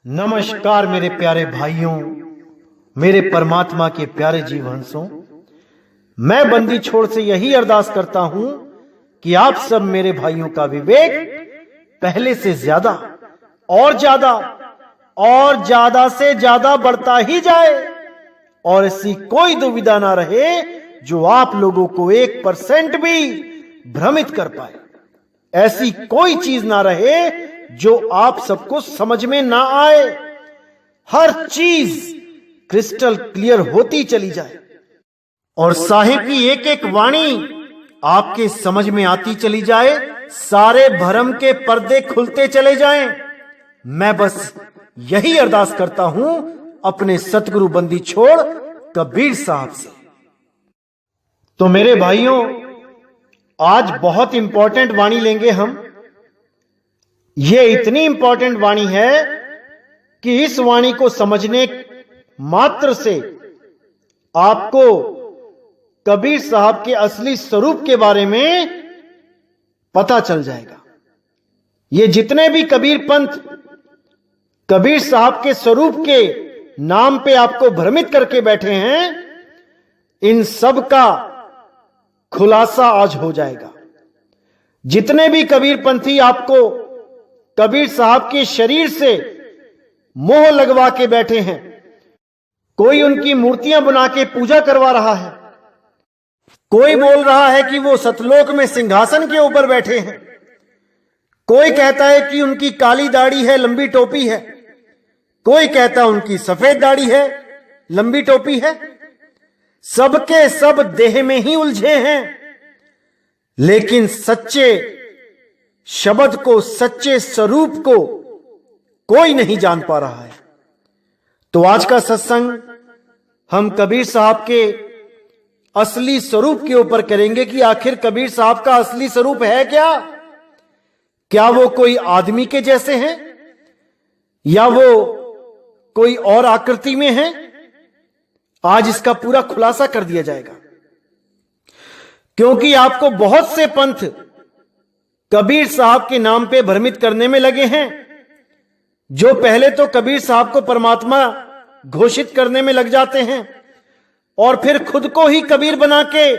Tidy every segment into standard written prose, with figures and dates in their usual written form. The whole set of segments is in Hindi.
नमस्कार मेरे प्यारे भाइयों, मेरे परमात्मा के प्यारे जीवहंसों। मैं बंदी छोड़ से यही अरदास करता हूं कि आप सब मेरे भाइयों का विवेक पहले से ज्यादा और ज्यादा से ज्यादा बढ़ता ही जाए और ऐसी कोई दुविधा ना रहे जो आप लोगों को 1% भी भ्रमित कर पाए। ऐसी कोई चीज ना रहे जो आप सबको समझ में ना आए। हर चीज क्रिस्टल क्लियर होती चली जाए और साहिब की एक एक वाणी आपके समझ में आती चली जाए। सारे भरम के पर्दे खुलते चले जाएं। मैं बस यही अरदास करता हूं अपने सतगुरु बंदी छोड़ कबीर साहब से। तो मेरे भाइयों, आज बहुत इंपॉर्टेंट वाणी लेंगे हम। ये इतनी इंपॉर्टेंट वाणी है कि इस वाणी को समझने मात्र से आपको कबीर साहब के असली स्वरूप के बारे में पता चल जाएगा। ये जितने भी कबीर पंथ कबीर साहब के स्वरूप के नाम पे आपको भ्रमित करके बैठे हैं, इन सब का खुलासा आज हो जाएगा। जितने भी कबीर पंथी आपको कबीर साहब के शरीर से मोह लगवा के बैठे हैं, कोई उनकी मूर्तियां बना के पूजा करवा रहा है, कोई बोल रहा है कि वो सतलोक में सिंहासन के ऊपर बैठे हैं, कोई कहता है कि उनकी काली दाढ़ी है, लंबी टोपी है, कोई कहता है उनकी सफेद दाढ़ी है, लंबी टोपी है। सबके सब देह में ही उलझे हैं, लेकिन सच्चे शब्द को, सच्चे स्वरूप को कोई नहीं जान पा रहा है। तो आज का सत्संग हम कबीर साहब के असली स्वरूप के ऊपर करेंगे कि आखिर कबीर साहब का असली स्वरूप है क्या। क्या वो कोई आदमी के जैसे हैं या वो कोई और आकृति में है। आज इसका पूरा खुलासा कर दिया जाएगा, क्योंकि आपको बहुत से पंथ कबीर साहब के नाम पे भ्रमित करने में लगे हैं, जो पहले तो कबीर साहब को परमात्मा घोषित करने में लग जाते हैं और फिर खुद को ही कबीर बना के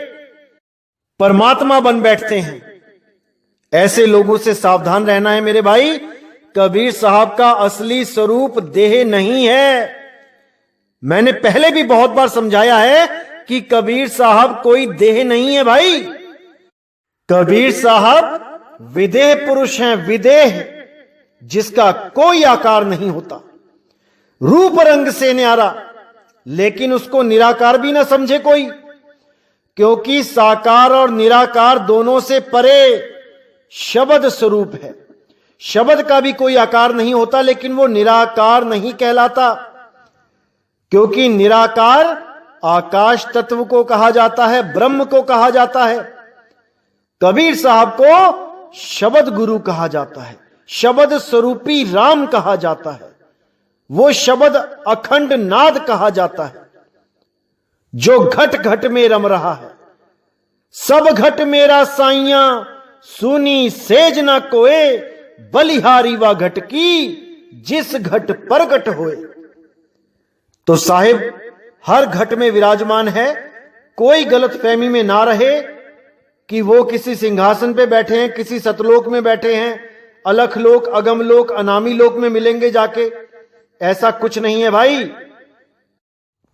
परमात्मा बन बैठते हैं। ऐसे लोगों से सावधान रहना है मेरे भाई। कबीर साहब का असली स्वरूप देह नहीं है। मैंने पहले भी बहुत बार समझाया है कि कबीर साहब कोई देह नहीं है भाई। कबीर साहब विदेह पुरुष हैं, विदेह, जिसका कोई आकार नहीं होता, रूप रंग से न्यारा, लेकिन उसको निराकार भी ना समझे कोई, क्योंकि साकार और निराकार दोनों से परे शब्द स्वरूप है। शब्द का भी कोई आकार नहीं होता, लेकिन वो निराकार नहीं कहलाता, क्योंकि निराकार आकाश तत्व को कहा जाता है, ब्रह्म को कहा जाता है। कबीर साहब को शब्द गुरु कहा जाता है, शब्द स्वरूपी राम कहा जाता है, वो शब्द अखंड नाद कहा जाता है, जो घट घट में रम रहा है। सब घट मेरा साइया सुनी सेज ना कोए, बलिहारी वा घट की जिस घट प्रगट होए। तो साहिब हर घट में विराजमान है। कोई गलत फहमी में ना रहे कि वो किसी सिंहासन पे बैठे हैं, किसी सतलोक में बैठे हैं, अलख लोक, अगम लोक, अनामी लोक में मिलेंगे जाके। ऐसा कुछ नहीं है भाई।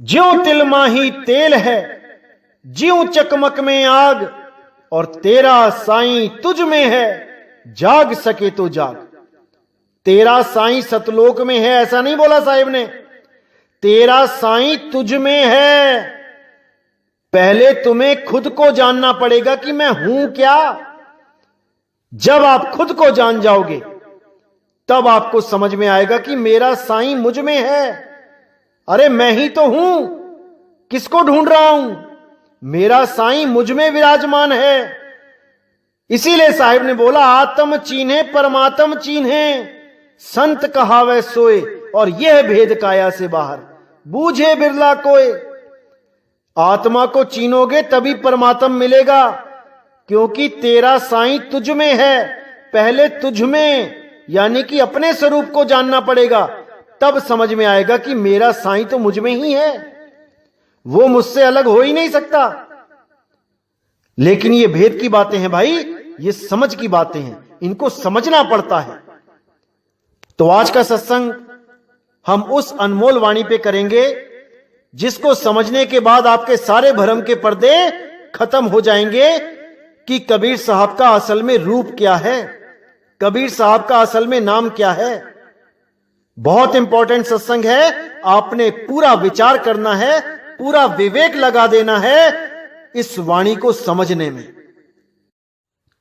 ज्यों तिल माही तेल है, ज्यों चकमक में आग, और तेरा साईं तुझ में है, जाग सके तो जाग। तेरा साईं सतलोक में है ऐसा नहीं बोला साहिब ने, तेरा साईं तुझ में है। पहले तुम्हें खुद को जानना पड़ेगा कि मैं हूं क्या। जब आप खुद को जान जाओगे तब आपको समझ में आएगा कि मेरा साईं मुझ में है। अरे मैं ही तो हूं, किसको ढूंढ रहा हूं? मेरा साईं मुझ में विराजमान है। इसीलिए साहिब ने बोला, आत्म चीन्हे परमात्म चीन्हे, संत कहावे सोए, और यह भेद काया से बाहर, बूझे बिरला कोय। आत्मा को चीनोगे तभी परमात्मा मिलेगा, क्योंकि तेरा साईं तुझ में है। पहले तुझ में यानी कि अपने स्वरूप को जानना पड़ेगा, तब समझ में आएगा कि मेरा साईं तो मुझ में ही है, वो मुझसे अलग हो ही नहीं सकता। लेकिन ये भेद की बातें हैं भाई, ये समझ की बातें हैं, इनको समझना पड़ता है। तो आज का सत्संग हम उस अनमोल वाणी पे करेंगे जिसको समझने के बाद आपके सारे भ्रम के पर्दे खत्म हो जाएंगे कि कबीर साहब का असल में रूप क्या है, कबीर साहब का असल में नाम क्या है। बहुत इंपॉर्टेंट सत्संग है, आपने पूरा विचार करना है, पूरा विवेक लगा देना है इस वाणी को समझने में।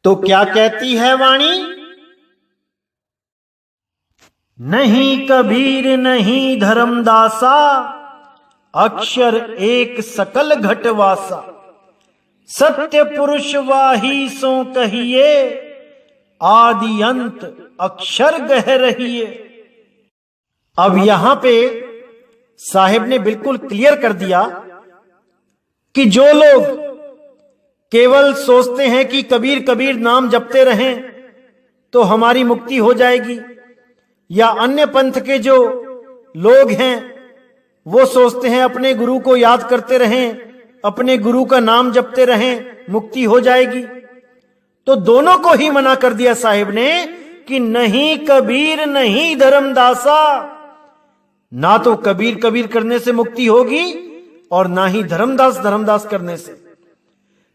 तो क्या कहती है वाणी? नहीं कबीर नहीं धर्मदासा, अक्षर एक सकल घटवासा। सत्य पुरुष वाही सो कहिए, आदि अंत अक्षर गह रहिए। अब यहां पे साहिब ने बिल्कुल क्लियर कर दिया कि जो लोग केवल सोचते हैं कि कबीर कबीर नाम जपते रहें तो हमारी मुक्ति हो जाएगी, या अन्य पंथ के जो लोग हैं वो सोचते हैं अपने गुरु को याद करते रहें, अपने गुरु का नाम जपते रहें, मुक्ति हो जाएगी, तो दोनों को ही मना कर दिया साहिब ने कि नहीं कबीर नहीं धर्मदासा। ना तो कबीर कबीर करने से मुक्ति होगी और ना ही धर्मदास धर्मदास करने से,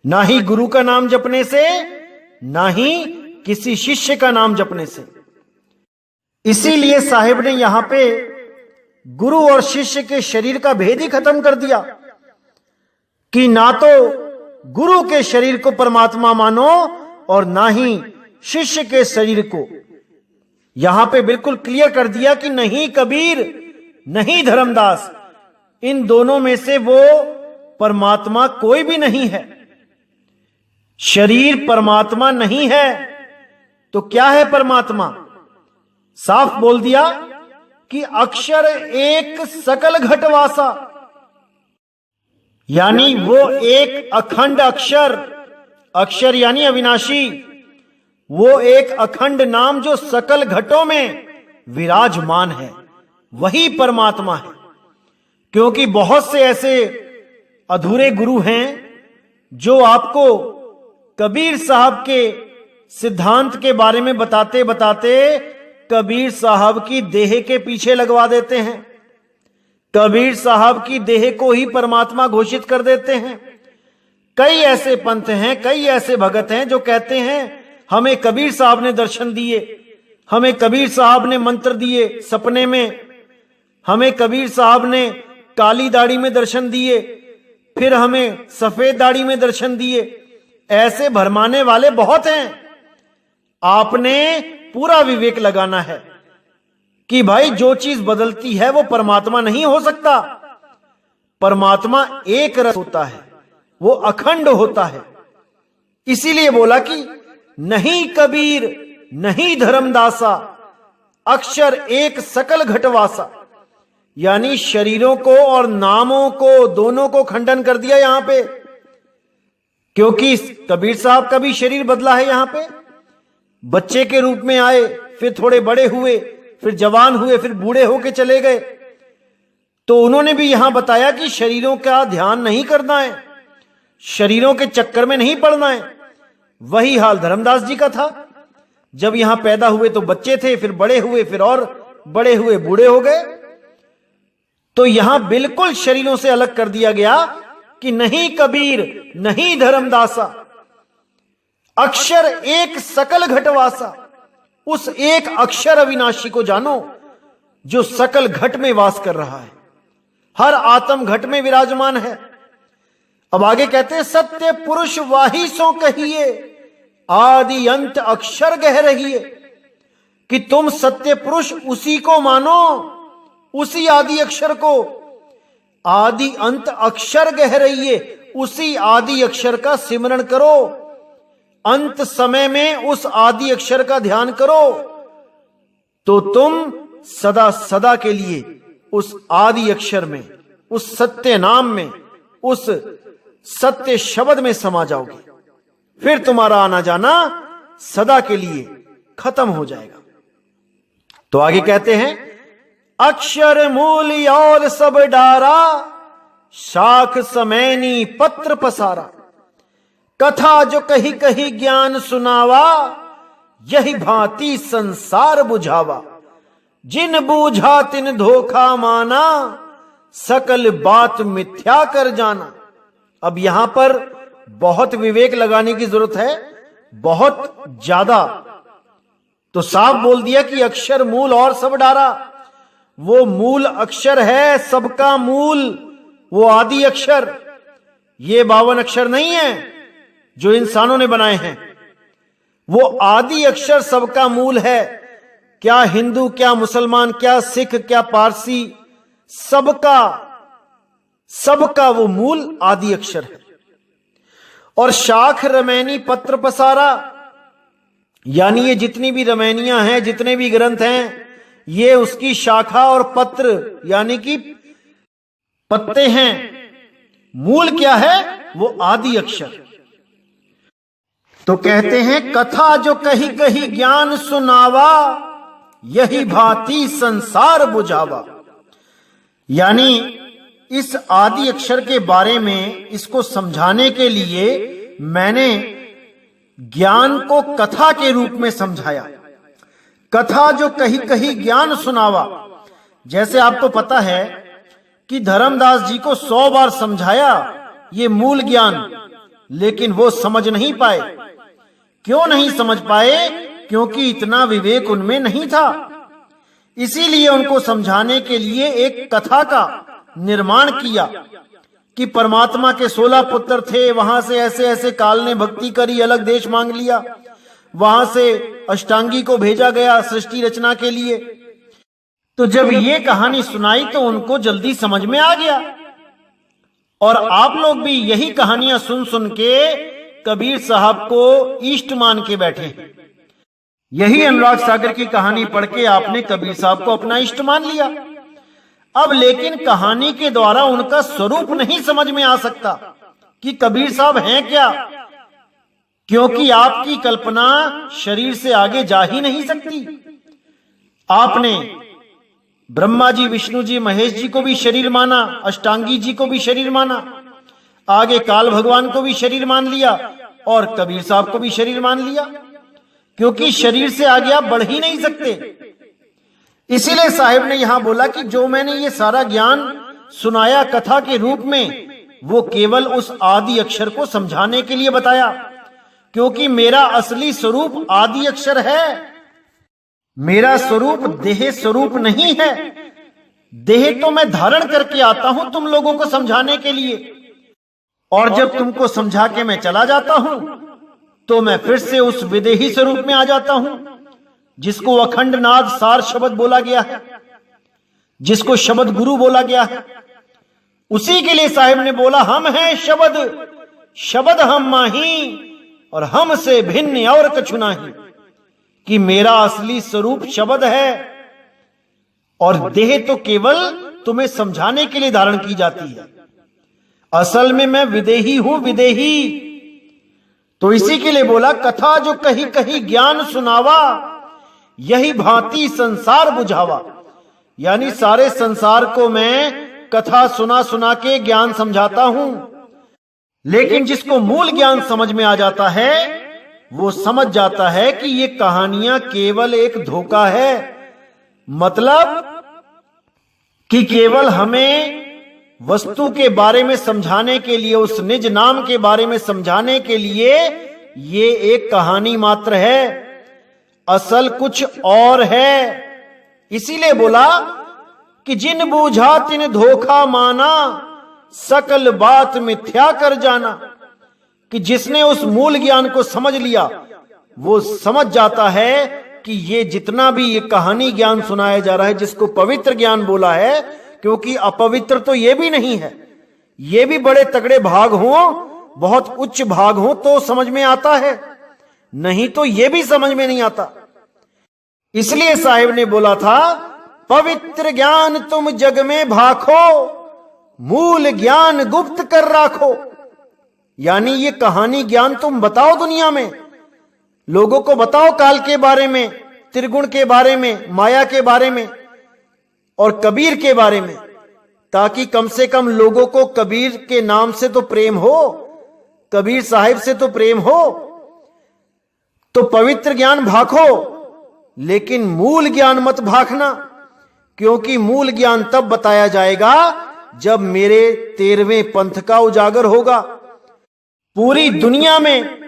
ना ही गुरु का नाम जपने से, ना ही किसी शिष्य का नाम जपने से। इसीलिए साहिब ने यहां पे गुरु और शिष्य के शरीर का भेद ही खत्म कर दिया कि ना तो गुरु के शरीर को परमात्मा मानो और ना ही शिष्य के शरीर को। यहां पे बिल्कुल क्लियर कर दिया कि नहीं कबीर नहीं धर्मदास, इन दोनों में से वो परमात्मा कोई भी नहीं है। शरीर परमात्मा नहीं है तो क्या है परमात्मा? साफ बोल दिया कि अक्षर एक सकल घटवासा, यानी वो एक अखंड अक्षर, अक्षर यानी अविनाशी, वो एक अखंड नाम जो सकल घटों में विराजमान है, वही परमात्मा है। क्योंकि बहुत से ऐसे अधूरे गुरु हैं जो आपको कबीर साहब के सिद्धांत के बारे में बताते बताते कबीर साहब की देह के पीछे लगवा देते हैं, कबीर साहब की देह को ही परमात्मा घोषित कर देते हैं। कई ऐसे पंथ हैं, कई ऐसे भगत हैं जो कहते हैं हमें कबीर साहब ने दर्शन दिए, हमें कबीर साहब ने मंत्र दिए सपने में, हमें कबीर साहब ने काली दाढ़ी में दर्शन दिए, फिर हमें सफेद दाढ़ी में दर्शन दिए। ऐसे भरमाने वाले बहुत हैं। आपने पूरा विवेक लगाना है कि भाई जो चीज बदलती है वो परमात्मा नहीं हो सकता। परमात्मा एक रस होता है, वो अखंड होता है। इसीलिए बोला कि नहीं कबीर नहीं धर्मदासा, अक्षर एक सकल घटवासा, यानी शरीरों को और नामों को दोनों को खंडन कर दिया यहां पे। क्योंकि कबीर साहब का भी शरीर बदला है। यहां पे बच्चे के रूप में आए, फिर थोड़े बड़े हुए, फिर जवान हुए, फिर बूढ़े होके चले गए। तो उन्होंने भी यहां बताया कि शरीरों का ध्यान नहीं करना है, शरीरों के चक्कर में नहीं पड़ना है। वही हाल धर्मदास जी का था। जब यहां पैदा हुए तो बच्चे थे, फिर बड़े हुए, फिर और बड़े हुए, बूढ़े हो गए। तो यहां बिल्कुल शरीरों से अलग कर दिया गया कि नहीं कबीर नहीं धर्मदासा, अक्षर एक सकल घटवासा। उस एक अक्षर अविनाशी को जानो जो सकल घट में वास कर रहा है, हर आत्म घट में विराजमान है। अब आगे कहते हैं सत्य पुरुष वाही सो कहिए, आदि अंत अक्षर गह रहिए। कि तुम सत्य पुरुष उसी को मानो, उसी आदि अक्षर को। आदि अंत अक्षर गह रहिए, उसी आदि अक्षर का सिमरण करो, अंत समय में उस आदि अक्षर का ध्यान करो, तो तुम सदा सदा के लिए उस आदि अक्षर में, उस सत्य नाम में, उस सत्य शब्द में समा जाओगे। फिर तुम्हारा आना जाना सदा के लिए खत्म हो जाएगा। तो आगे कहते हैं अक्षर मूल और सब डारा, शाख समैनी पत्र पसारा। कथा जो कही कही ज्ञान सुनावा, यही भांति संसार बुझावा। जिन बूझा तिन धोखा माना, सकल बात मिथ्या कर जाना। अब यहां पर बहुत विवेक लगाने की जरूरत है, बहुत ज्यादा। तो साफ बोल दिया कि अक्षर मूल और सब डारा। वो मूल अक्षर है, सबका मूल, वो आदि अक्षर। ये 52 अक्षर नहीं है जो इंसानों ने बनाए हैं, वो आदि अक्षर सबका मूल है। क्या हिंदू, क्या मुसलमान, क्या सिख, क्या पारसी, सबका वो मूल आदि अक्षर है। और शाख रमैनी पत्र पसारा, यानी ये जितनी भी रमैनियां हैं, जितने भी ग्रंथ हैं, ये उसकी शाखा और पत्र यानी कि पत्ते हैं। मूल क्या है? वो आदि अक्षर। तो कहते हैं कथा जो कही कही ज्ञान सुनावा, यही भांति संसार बुझावा। यानी इस आदि अक्षर के बारे में, इसको समझाने के लिए मैंने ज्ञान को कथा के रूप में समझाया। कथा जो कही कही ज्ञान सुनावा। जैसे आपको पता है कि धर्मदास जी को 100 बार समझाया ये मूल ज्ञान, लेकिन वो समझ नहीं पाए। क्यों नहीं समझ पाए? क्योंकि इतना विवेक उनमें नहीं था। इसीलिए उनको समझाने के लिए एक कथा का निर्माण किया कि परमात्मा के 16 पुत्र थे, वहां से ऐसे ऐसे काल ने भक्ति करी, अलग देश मांग लिया, वहां से अष्टांगी को भेजा गया सृष्टि रचना के लिए। तो जब ये कहानी सुनाई तो उनको जल्दी समझ में आ गया। और आप लोग भी यही कहानियां सुन सुन के कबीर साहब को इष्ट मान के बैठे। यही अनुराग सागर की कहानी पढ़ के आपने कबीर साहब को अपना इष्ट मान लिया। अब लेकिन कहानी के द्वारा उनका स्वरूप नहीं समझ में आ सकता कि कबीर साहब हैं क्या, क्योंकि आपकी कल्पना शरीर से आगे जा ही नहीं सकती। आपने ब्रह्मा जी, विष्णु जी, महेश जी को भी शरीर माना, अष्टांगी जी को भी शरीर माना, आगे काल भगवान को भी शरीर मान लिया और कबीर साहब को भी शरीर मान लिया, क्योंकि शरीर से आगे आप बढ़ ही नहीं सकते। इसीलिए साहिब ने यहां बोला कि जो मैंने ये सारा ज्ञान सुनाया कथा के रूप में, वो केवल उस आदि अक्षर को समझाने के लिए बताया, क्योंकि मेरा असली स्वरूप आदि अक्षर है। मेरा स्वरूप देह स्वरूप नहीं है। देह तो मैं धारण करके आता हूं तुम लोगों को समझाने के लिए, और जब तुमको समझा के मैं चला जाता हूं तो मैं फिर से उस विदेही स्वरूप में आ जाता हूं, जिसको अखंड नाद सार शब्द बोला गया है, जिसको शब्द गुरु बोला गया है। उसी के लिए साहिब ने बोला हम हैं शब्द, शब्द हम माही, और हम से भिन्न और कछु नहीं, कि मेरा असली स्वरूप शब्द है और देह तो केवल तुम्हें समझाने के लिए धारण की जाती है। असल में मैं विदेही हूं, विदेही। तो इसी के लिए बोला कथा जो कही कही ज्ञान सुनावा, यही भांति संसार बुझावा। यानी सारे संसार को मैं कथा सुना सुना के ज्ञान समझाता हूं, लेकिन जिसको मूल ज्ञान समझ में आ जाता है वो समझ जाता है कि ये कहानियां केवल एक धोखा है। मतलब कि केवल हमें वस्तु के बारे में समझाने के लिए, उस निज नाम के बारे में समझाने के लिए ये एक कहानी मात्र है, असल कुछ और है। इसीलिए बोला कि जिन बूझा तिन धोखा माना, सकल बात मिथ्या कर जाना। कि जिसने उस मूल ज्ञान को समझ लिया वो समझ जाता है कि ये जितना भी ये कहानी ज्ञान सुनाया जा रहा है, जिसको पवित्र ज्ञान बोला है, क्योंकि अपवित्र तो ये भी नहीं है, ये भी बड़े तगड़े भाग हों, बहुत उच्च भाग हों तो समझ में आता है, नहीं तो ये भी समझ में नहीं आता। इसलिए साहिब ने बोला था पवित्र ज्ञान तुम जग में भाखो, मूल ज्ञान गुप्त कर राखो। यानी ये कहानी ज्ञान तुम बताओ दुनिया में, लोगों को बताओ काल के बारे में, त्रिगुण के बारे में, माया के बारे में, और कबीर के बारे में, ताकि कम से कम लोगों को कबीर के नाम से तो प्रेम हो, कबीर साहिब से तो प्रेम हो। तो पवित्र ज्ञान भाखो, लेकिन मूल ज्ञान मत भाखना, क्योंकि मूल ज्ञान तब बताया जाएगा जब मेरे 13वें पंथ का उजागर होगा। पूरी दुनिया में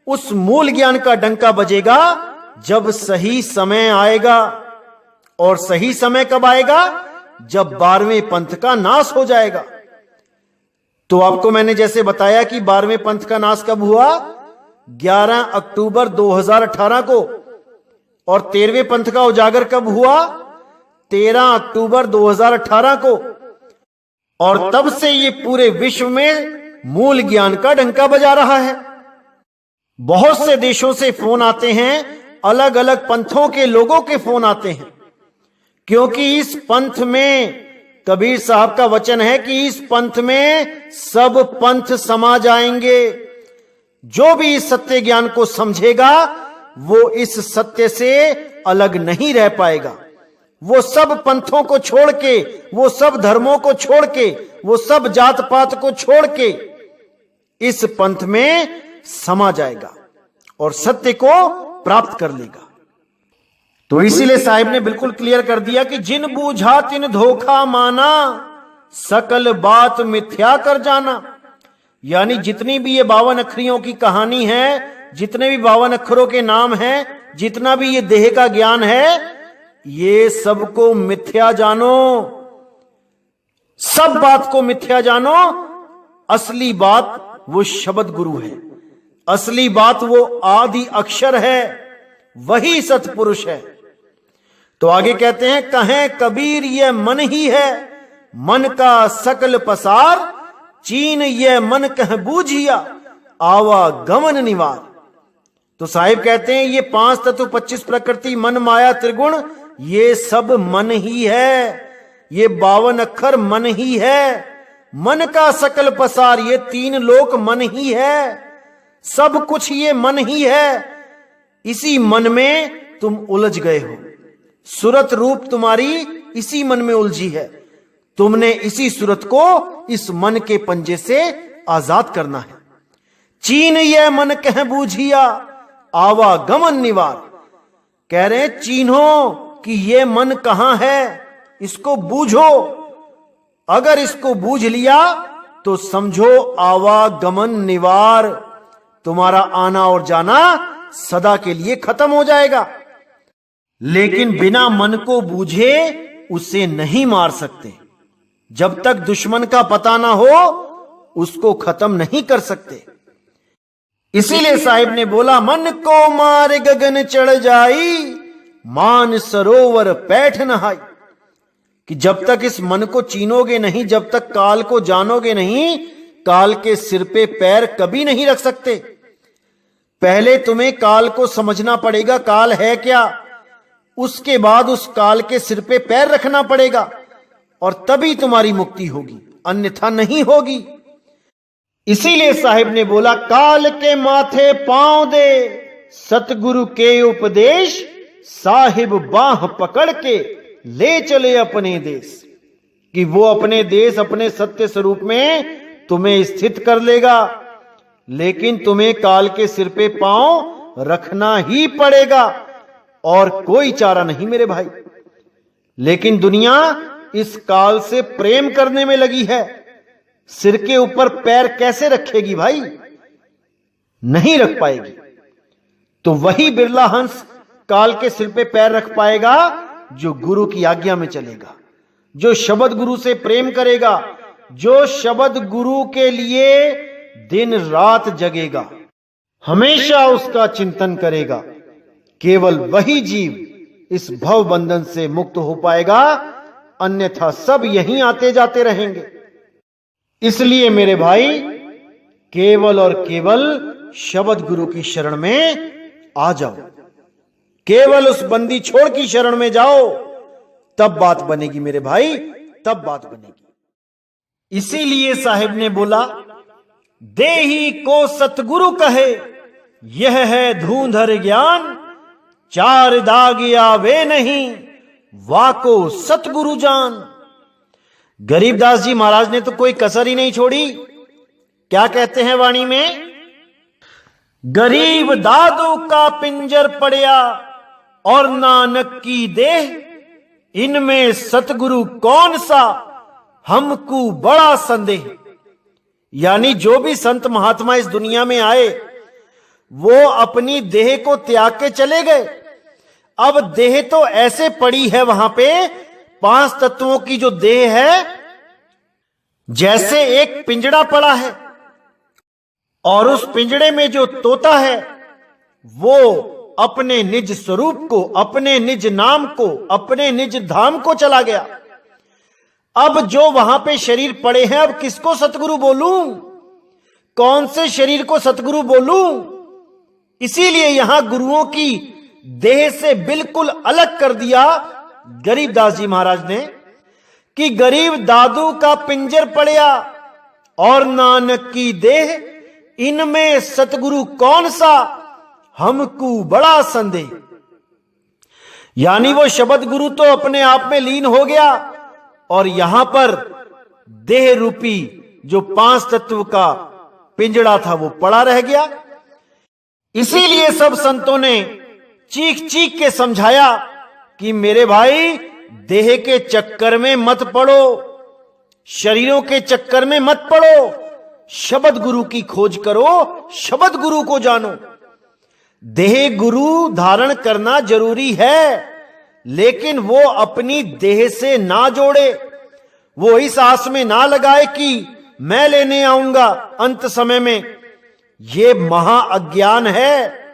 उस मूल ज्ञान का डंका बजेगा जब सही समय आएगा। और सही समय कब आएगा? जब 12वें पंथ का नाश हो जाएगा। तो आपको मैंने जैसे बताया कि 12वें पंथ का नाश कब हुआ? 11 अक्टूबर 2018 को। और 13वें पंथ का उजागर कब हुआ? 13 अक्टूबर 2018 को। और तब से ये पूरे विश्व में मूल ज्ञान का डंका बजा रहा है। बहुत से देशों से फोन आते हैं, अलग अलग पंथों के लोगों के फोन आते हैं, क्योंकि इस पंथ में कबीर साहब का वचन है कि इस पंथ में सब पंथ समा जाएंगे। जो भी इस सत्य ज्ञान को समझेगा वो इस सत्य से अलग नहीं रह पाएगा। वो सब पंथों को छोड़ के, वो सब धर्मों को छोड़ के, वो सब जात पात को छोड़ के इस पंथ में समा जाएगा और सत्य को प्राप्त कर लेगा। तो इसीलिए साहिब ने बिल्कुल क्लियर कर दिया कि जिन बूझा तिन धोखा माना, सकल बात मिथ्या कर जाना। यानी जितनी भी ये 52 अखरियों की कहानी है, जितने भी 52 अक्षरों के नाम हैं, जितना भी ये देह का ज्ञान है, ये सबको मिथ्या जानो, सब बात को मिथ्या जानो। असली बात वो शब्द गुरु है, असली बात वो आदि अक्षर है, वही सतपुरुष है। तो आगे कहते हैं, कहें कबीर ये मन ही है, मन का सकल पसार, चीन ये मन कह बूझिया, आवा गमन निवार। तो साहिब कहते हैं ये 5 तत्व 25 प्रकृति मन माया त्रिगुण, ये सब मन ही है, ये 52 अक्षर मन ही है। मन का सकल पसार, ये 3 लोक मन ही है, सब कुछ ये मन ही है। इसी मन में तुम उलझ गए हो, सूरत रूप तुम्हारी इसी मन में उलझी है। तुमने इसी सूरत को इस मन के पंजे से आजाद करना है। चीन ये मन कह बूझिया, आवागमन निवार। कह रहे चीन्हो कि ये मन कहां है, इसको बूझो। अगर इसको बूझ लिया तो समझो आवागमन निवार, तुम्हारा आना और जाना सदा के लिए खत्म हो जाएगा। लेकिन बिना मन को बूझे उसे नहीं मार सकते। जब तक दुश्मन का पता ना हो उसको खत्म नहीं कर सकते। इसीलिए साहिब ने बोला, मन को मार गगन चढ़ जाई, मान सरोवर पैठ नहाई। कि जब तक इस मन को चीनोगे नहीं, जब तक काल को जानोगे नहीं, काल के सिर पे पैर कभी नहीं रख सकते। पहले तुम्हें काल को समझना पड़ेगा, काल है क्या, उसके बाद उस काल के सिर पे पैर रखना पड़ेगा और तभी तुम्हारी मुक्ति होगी, अन्यथा नहीं होगी। इसीलिए साहिब ने बोला, काल के माथे पांव दे, सतगुरु के उपदेश, साहिब बाह पकड़ के ले चले अपने देश। कि वो अपने देश, अपने सत्य स्वरूप में तुम्हें स्थित कर लेगा, लेकिन तुम्हें काल के सिर पे पांव रखना ही पड़ेगा और कोई चारा नहीं मेरे भाई। लेकिन दुनिया इस काल से प्रेम करने में लगी है। सिर के ऊपर पैर कैसे रखेगी भाई? नहीं रख पाएगी। तो वही बिरला हंस काल के सिर पे पैर रख पाएगा जो गुरु की आज्ञा में चलेगा, जो शब्द गुरु से प्रेम करेगा, जो शब्द गुरु के लिए दिन रात जगेगा, हमेशा उसका चिंतन करेगा। केवल वही जीव इस भव बंधन से मुक्त हो पाएगा, अन्यथा सब यहीं आते जाते रहेंगे। इसलिए मेरे भाई, केवल और केवल शब्द गुरु की शरण में आ जाओ, केवल उस बंदी छोड़ की शरण में जाओ, तब बात बनेगी मेरे भाई, तब बात बनेगी। इसीलिए साहिब ने बोला, देही को सतगुरु कहे, यह है धूंधर ज्ञान, 4 दाग आवे नहीं, वाको सतगुरु जान। गरीबदास जी महाराज ने तो कोई कसर ही नहीं छोड़ी। क्या कहते हैं वाणी में? गरीब दादू का पिंजर पड़या और नानक की देह, इनमें सतगुरु कौन सा हमको बड़ा संदेह। यानी जो भी संत महात्मा इस दुनिया में आए वो अपनी देह को त्याग के चले गए। अब देह तो ऐसे पड़ी है वहां पे, 5 तत्वों की जो देह है, जैसे एक पिंजड़ा पड़ा है और उस पिंजड़े में जो तोता है वो अपने निज स्वरूप को, अपने निज नाम को, अपने निज धाम को चला गया। अब जो वहां पे शरीर पड़े हैं, अब किसको सतगुरु बोलूं? कौन से शरीर को सतगुरु बोलूं? इसीलिए यहां गुरुओं की देह से बिल्कुल अलग कर दिया गरीबदास जी महाराज ने कि गरीब दादू का पिंजर पड़या और नानक की देह, इनमें सतगुरु कौन सा हमको बड़ा संदेह। यानी वो शब्द गुरु तो अपने आप में लीन हो गया और यहां पर देह रूपी जो 5 तत्व का पिंजड़ा था वो पड़ा रह गया। इसीलिए सब संतों ने चीख चीख के समझाया कि मेरे भाई, देह के चक्कर में मत पड़ो, शरीरों के चक्कर में मत पड़ो, शब्द गुरु की खोज करो, शब्द गुरु को जानो। देह गुरु धारण करना जरूरी है, लेकिन वो अपनी देह से ना जोड़े, वो इस आस में ना लगाए कि मैं लेने आऊंगा अंत समय में। ये महा अज्ञान है।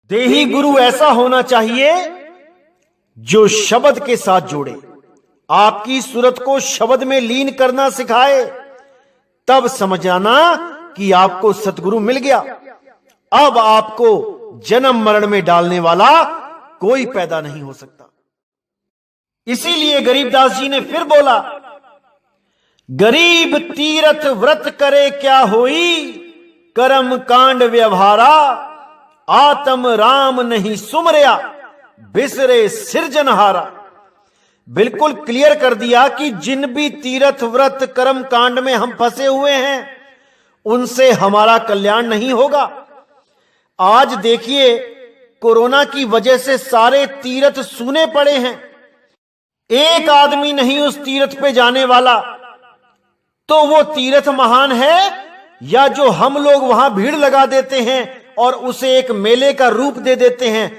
देही गुरु ऐसा होना चाहिए जो शब्द के साथ जोड़े, आपकी सूरत को शब्द में लीन करना सिखाए, तब समझाना कि आपको सतगुरु मिल गया। अब आपको जन्म मरण में डालने वाला कोई पैदा नहीं हो सकता। इसीलिए गरीबदास जी ने फिर बोला, गरीब तीरथ व्रत करे क्या होई, कर्म कांड व्यवहारा, आत्म राम नहीं सुमरिया, बिसरे सिरजनहारा। बिल्कुल क्लियर कर दिया कि जिन भी तीर्थ व्रत कर्म कांड में हम फंसे हुए हैं उनसे हमारा कल्याण नहीं होगा। आज देखिए, कोरोना की वजह से सारे तीर्थ सूने पड़े हैं, एक आदमी नहीं उस तीर्थ पे जाने वाला। तो वो तीर्थ महान है या जो हम लोग वहां भीड़ लगा देते हैं और उसे एक मेले का रूप दे देते हैं,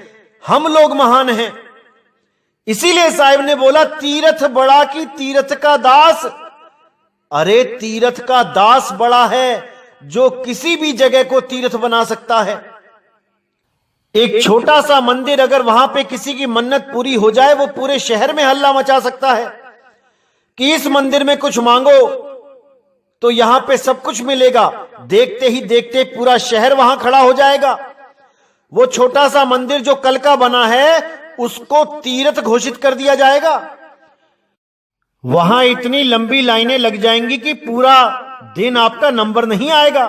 हम लोग महान हैं। इसीलिए साहिब ने बोला, तीर्थ बड़ा की तीर्थ का दास। अरे तीर्थ का दास बड़ा है जो किसी भी जगह को तीर्थ बना सकता है। एक छोटा सा मंदिर अगर वहां पे किसी की मन्नत पूरी हो जाए, वो पूरे शहर में हल्ला मचा सकता है कि इस मंदिर में कुछ मांगो तो यहां पे सब कुछ मिलेगा। देखते ही देखते पूरा शहर वहां खड़ा हो जाएगा। वो छोटा सा मंदिर जो कल का बना है उसको तीर्थ घोषित कर दिया जाएगा। वहां इतनी लंबी लाइनें लग जाएंगी कि पूरा दिन आपका नंबर नहीं आएगा।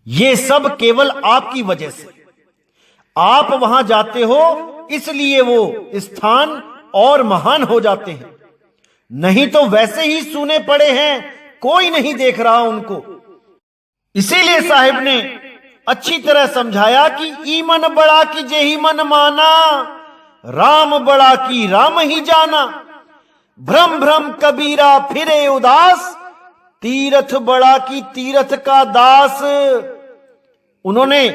ये सब केवल आपकी वजह से, आप वहां जाते हो इसलिए वो स्थान और महान हो जाते हैं, नहीं तो वैसे ही सूने पड़े हैं, कोई नहीं देख रहा उनको। इसीलिए साहिब ने अच्छी तरह समझाया कि ईमन बड़ा की जेही मन माना, राम बड़ा की राम ही जाना। भ्रम भ्रम कबीरा फिरे उदास, तीर्थ बड़ा की तीर्थ का दास। उन्होंने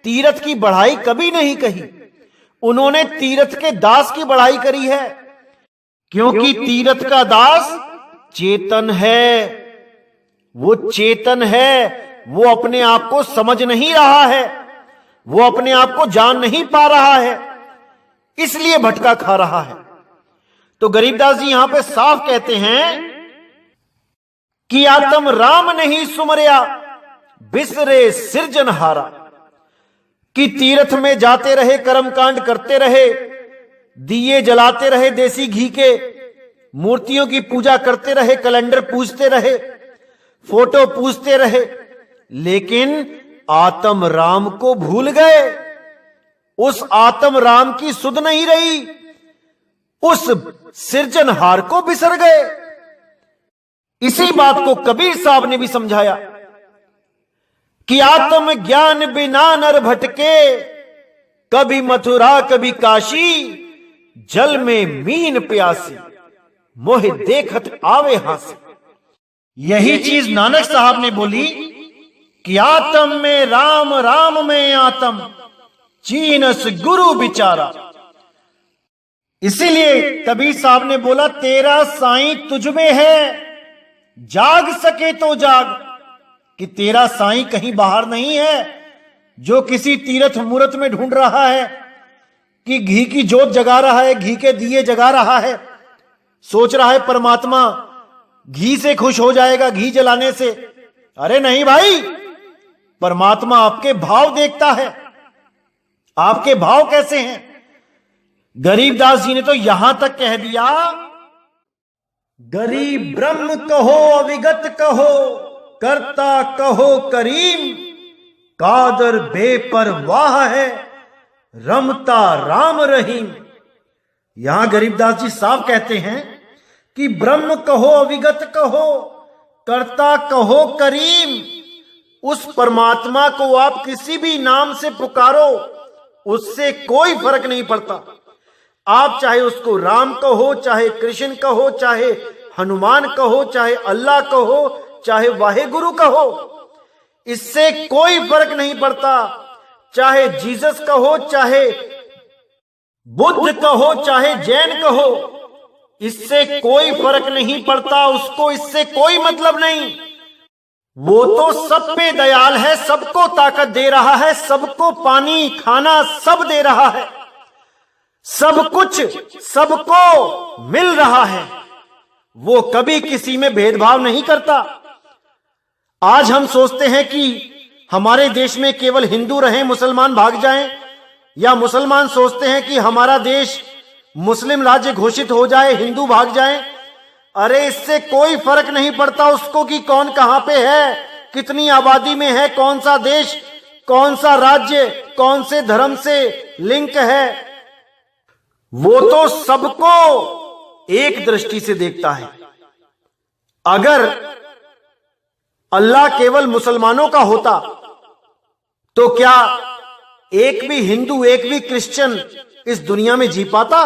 तीर्थ की बढ़ाई कभी नहीं कही, उन्होंने तीर्थ के दास की बढ़ाई करी है, क्योंकि तीर्थ का दास चेतन है। वो चेतन है, वो अपने आप को समझ नहीं रहा है, वो अपने आप को जान नहीं पा रहा है, इसलिए भटका खा रहा है। तो गरीबदास जी यहां पे साफ कहते हैं कि आत्म राम नहीं सुमरिया, बिसरे सिरजनहारा। कि तीर्थ में जाते रहे, कर्मकांड करते रहे, दिए जलाते रहे देसी घी के, मूर्तियों की पूजा करते रहे, कैलेंडर पूजते रहे, फोटो पूजते रहे, लेकिन आत्म राम को भूल गए। उस आत्म राम की सुध नहीं रही। उस सिरजनहार को बिसर गए। इसी बात को कबीर साहब ने भी समझाया कि आत्म ज्ञान बिना नर भटके, कभी मथुरा कभी काशी, जल में मीन प्यासी, मोह देखत आवे हासी। यही चीज नानक साहब ने बोली कि आत्म में राम, राम में आत्म, चीनस गुरु बिचारा। इसीलिए कबीर साहब ने बोला तेरा साईं तुझ में है, जाग सके तो जाग, कि तेरा साईं कहीं बाहर नहीं है जो किसी तीर्थ मूर्त में ढूंढ रहा है, कि घी की जोत जगा रहा है, घी के दिए जगा रहा है, सोच रहा है परमात्मा घी से खुश हो जाएगा घी जलाने से। अरे नहीं भाई, परमात्मा आपके भाव देखता है। आपके भाव कैसे हैं? गरीबदास जी ने तो यहां तक कह दिया, गरीब ब्रह्म कहो अविगत कहो, करता कहो करीम, कादर बेपरवाह है, रमता राम रहीम। यहां गरीबदास जी साफ कहते हैं कि ब्रह्म कहो अविगत कहो, करता कहो करीम, उस परमात्मा को आप किसी भी नाम से पुकारो, उससे कोई फर्क नहीं पड़ता। आप चाहे उसको राम कहो, चाहे कृष्ण कहो, चाहे हनुमान कहो, चाहे अल्लाह कहो, चाहे वाहेगुरु कहो, इससे कोई फर्क नहीं पड़ता। चाहे जीसस कहो, चाहे बुद्ध कहो, चाहे जैन कहो, इससे कोई फर्क नहीं पड़ता। उसको इससे कोई मतलब नहीं। वो तो सब पे दयाल है, सबको ताकत दे रहा है, सबको पानी खाना सब दे रहा है, सब कुछ सबको मिल रहा है। वो कभी किसी में भेदभाव नहीं करता। आज हम सोचते हैं कि हमारे देश में केवल हिंदू रहें, मुसलमान भाग जाएं, या मुसलमान सोचते हैं कि हमारा देश मुस्लिम राज्य घोषित हो जाए, हिंदू भाग जाएं। अरे इससे कोई फर्क नहीं पड़ता उसको कि कौन कहां पे है, कितनी आबादी में है, कौन सा देश, कौन सा राज्य, कौन से धर्म से लिंक है। वो तो सबको एक दृष्टि से देखता है। अगर अल्लाह केवल मुसलमानों का होता तो क्या एक भी हिंदू, एक भी क्रिश्चियन इस दुनिया में जी पाता?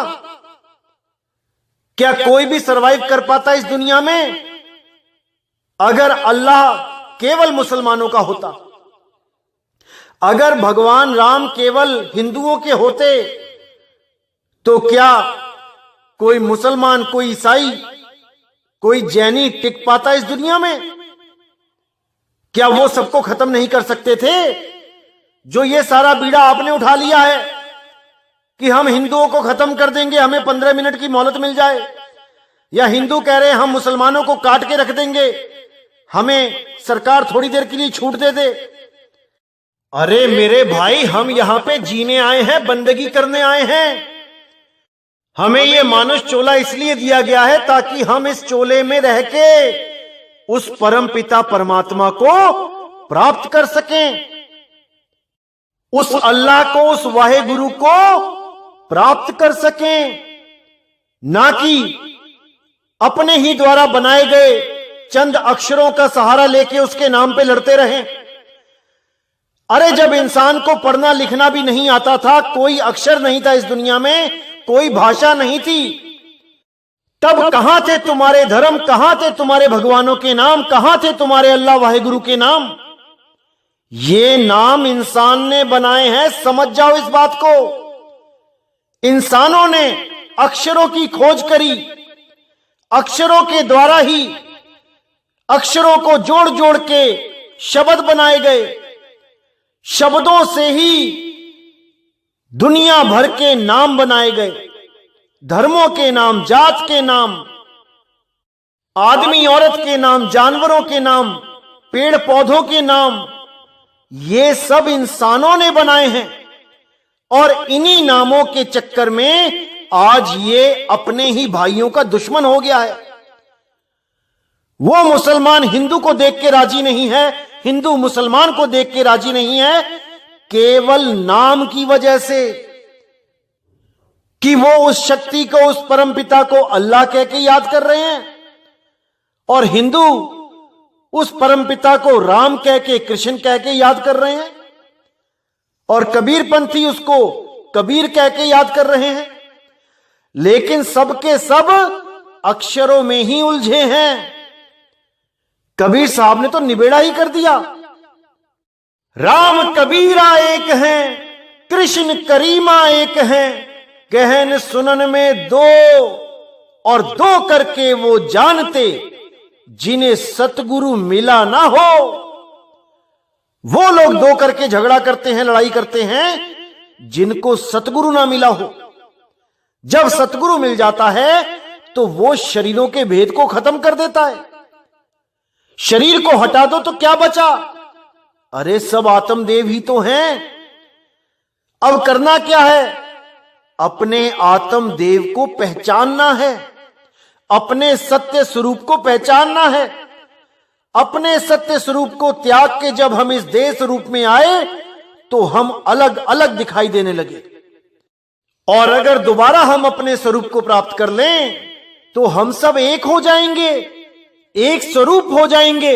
क्या कोई भी सरवाइव कर पाता इस दुनिया में? अगर अल्लाह केवल मुसलमानों का होता, अगर भगवान राम केवल हिंदुओं के होते, तो क्या कोई मुसलमान, कोई ईसाई, कोई जैनी टिक पाता इस दुनिया में? क्या वो सबको खत्म नहीं कर सकते थे? जो ये सारा बीड़ा आपने उठा लिया है कि हम हिंदुओं को खत्म कर देंगे, हमें 15 मिनट की मोहलत मिल जाए, या हिंदू कह रहे हैं हम मुसलमानों को काट के रख देंगे, हमें सरकार थोड़ी देर के लिए छूट दे दे। अरे मेरे भाई, हम यहां पे जीने आए हैं, बंदगी करने आए हैं। हमें ये मानुष चोला इसलिए दिया गया है ताकि हम इस चोले में रह के उस परम पिता परमात्मा को प्राप्त कर सकें, उस अल्लाह को, उस वाहेगुरु को प्राप्त कर सकें, ना कि अपने ही द्वारा बनाए गए चंद अक्षरों का सहारा लेके उसके नाम पे लड़ते रहें। अरे जब इंसान को पढ़ना लिखना भी नहीं आता था, कोई अक्षर नहीं था इस दुनिया में, कोई भाषा नहीं थी, तब कहां थे तुम्हारे धर्म, कहां थे तुम्हारे भगवानों के नाम, कहां थे तुम्हारे अल्लाह वाहेगुरु के नाम? ये नाम इंसान ने बनाए हैं, समझ जाओ इस बात को। इंसानों ने अक्षरों की खोज करी, अक्षरों के द्वारा ही अक्षरों को जोड़ जोड़ के शब्द बनाए गए, शब्दों से ही दुनिया भर के नाम बनाए गए, धर्मों के नाम, जात के नाम, आदमी औरत के नाम, जानवरों के नाम, पेड़ पौधों के नाम, ये सब इंसानों ने बनाए हैं। और इन्हीं नामों के चक्कर में आज ये अपने ही भाइयों का दुश्मन हो गया है। वो मुसलमान हिंदू को देख के राजी नहीं है, हिंदू मुसलमान को देख के राजी नहीं है, केवल नाम की वजह से। कि वो उस शक्ति को, उस परमपिता को अल्लाह कह के याद कर रहे हैं, और हिंदू उस परमपिता को राम कह के, कृष्ण कह के याद कर रहे हैं, और कबीरपंथी उसको कबीर कह के याद कर रहे हैं। लेकिन सबके सब अक्षरों में ही उलझे हैं। कबीर साहब ने तो निबेड़ा ही कर दिया। राम कबीरा एक हैं, कृष्ण करीमा एक हैं, गहन सुनन में दो, और दो करके वो जानते, जिन्हें सतगुरु मिला ना हो। वो लोग दो करके झगड़ा करते हैं, लड़ाई करते हैं, जिनको सतगुरु ना मिला हो। जब सतगुरु मिल जाता है तो वो शरीरों के भेद को खत्म कर देता है। शरीर को हटा दो तो क्या बचा? अरे सब आत्मदेव ही तो हैं। अब करना क्या है? अपने आत्मदेव को पहचानना है, अपने सत्य स्वरूप को पहचानना है। अपने सत्य स्वरूप को त्याग के जब हम इस देह स्वरूप में आए तो हम अलग अलग दिखाई देने लगे, और अगर दोबारा हम अपने स्वरूप को प्राप्त कर लें तो हम सब एक हो जाएंगे, एक स्वरूप हो जाएंगे।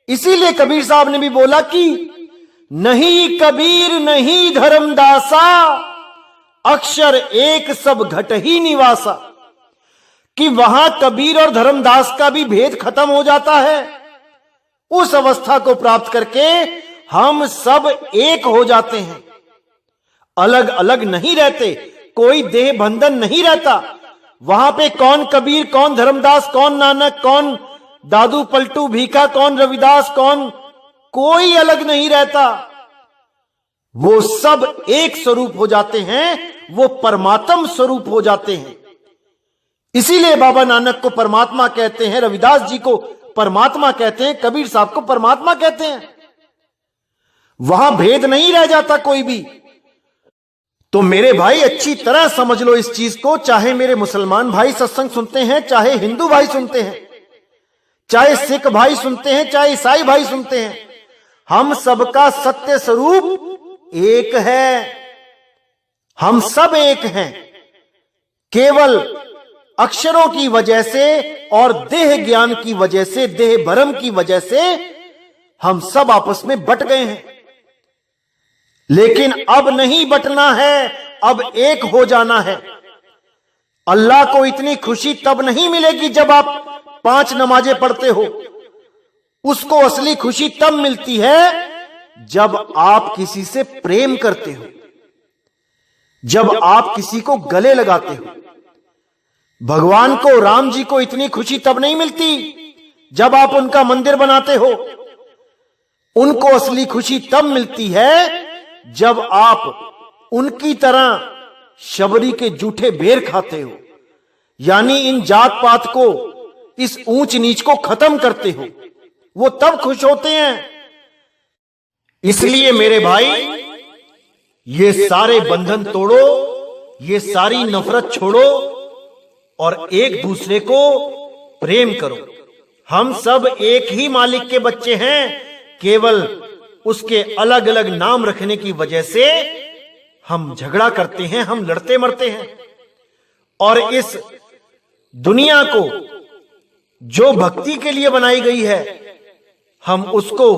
इसीलिए कबीर साहब ने भी बोला कि नहीं कबीर नहीं धर्मदासा, अक्षर एक सब घट ही निवासा। कि वहां कबीर और धर्मदास का भी भेद खत्म हो जाता है। उस अवस्था को प्राप्त करके हम सब एक हो जाते हैं, अलग अलग नहीं रहते, कोई देह बंधन नहीं रहता। वहां पे कौन कबीर, कौन धर्मदास, कौन नानक, कौन दादू पलटू भीखा, कौन रविदास, कौन, कोई अलग नहीं रहता। वो सब एक स्वरूप हो जाते हैं, वो परमात्म स्वरूप हो जाते हैं। इसीलिए बाबा नानक को परमात्मा कहते हैं, रविदास जी को परमात्मा कहते हैं, कबीर साहब को परमात्मा कहते हैं। वहां भेद नहीं रह जाता कोई भी। तो मेरे भाई अच्छी तरह समझ लो इस चीज को। चाहे मेरे मुसलमान भाई सत्संग सुनते हैं, चाहे हिंदू भाई सुनते हैं, चाहे सिख भाई सुनते हैं, चाहे ईसाई भाई सुनते हैं, हम सबका सत्य स्वरूप एक है। हम सब एक हैं। केवल अक्षरों की वजह से और देह ज्ञान की वजह से, देह भरम की वजह से हम सब आपस में बट गए हैं। लेकिन अब नहीं बटना है, अब एक हो जाना है। अल्लाह को इतनी खुशी तब नहीं मिलेगी जब आप 5 नमाजें पढ़ते हो। उसको असली खुशी तब मिलती है जब आप किसी से प्रेम करते हो, जब आप किसी को गले लगाते हो। भगवान को, राम जी को इतनी खुशी तब नहीं मिलती जब आप उनका मंदिर बनाते हो। उनको असली खुशी तब मिलती है जब आप उनकी तरह शबरी के जूठे बेर खाते हो, यानी इन जात पात को, इस ऊंच नीच को खत्म करते हो। वो तब खुश होते हैं। इसलिए मेरे भाई, ये सारे बंधन तोड़ो, ये सारी नफरत छोड़ो और एक दूसरे को प्रेम करो। हम सब एक ही मालिक के बच्चे हैं, केवल उसके अलग अलग नाम रखने की वजह से हम झगड़ा करते हैं, हम लड़ते मरते हैं। और इस दुनिया को जो भक्ति के लिए बनाई गई है, हम उसको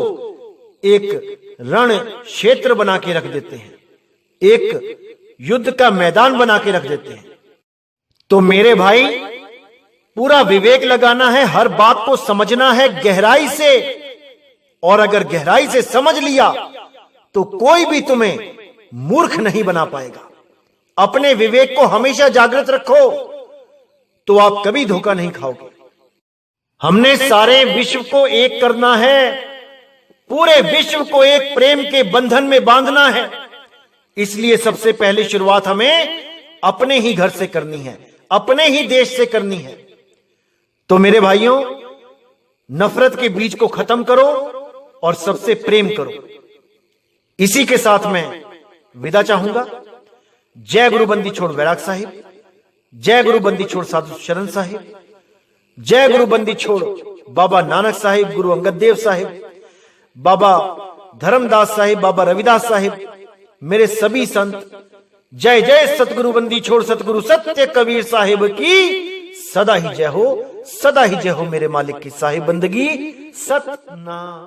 एक रण क्षेत्र बना के रख देते हैं, एक युद्ध का मैदान बना के रख देते हैं। तो मेरे भाई, पूरा विवेक लगाना है, हर बात को समझना है गहराई से। और अगर गहराई से समझ लिया तो कोई भी तुम्हें मूर्ख नहीं बना पाएगा। अपने विवेक को हमेशा जागृत रखो तो आप कभी धोखा नहीं खाओगे। हमने सारे विश्व को एक करना है, पूरे विश्व को एक प्रेम के बंधन में बांधना है। इसलिए सबसे पहले शुरुआत हमें अपने ही घर से करनी है, अपने ही देश से करनी है। तो मेरे भाइयों, नफरत के बीज को खत्म करो और सबसे प्रेम करो। इसी के साथ मैं विदा चाहूंगा। जय गुरु बंदी छोड़ वैराग साहिब, जय गुरु बंदी छोड़ साधु शरण साहिब, जय गुरु बंदी छोड़ बाबा नानक साहिब, गुरु अंगद देव साहिब, बाबा धर्मदास साहिब, बाबा रविदास साहिब, मेरे सभी संत जय जय सतगुरु बंदी छोड़ सतगुरु सत्य कबीर साहिब की सदा ही जय हो, सदा ही जय हो मेरे मालिक की साहिब बंदगी सतनाम।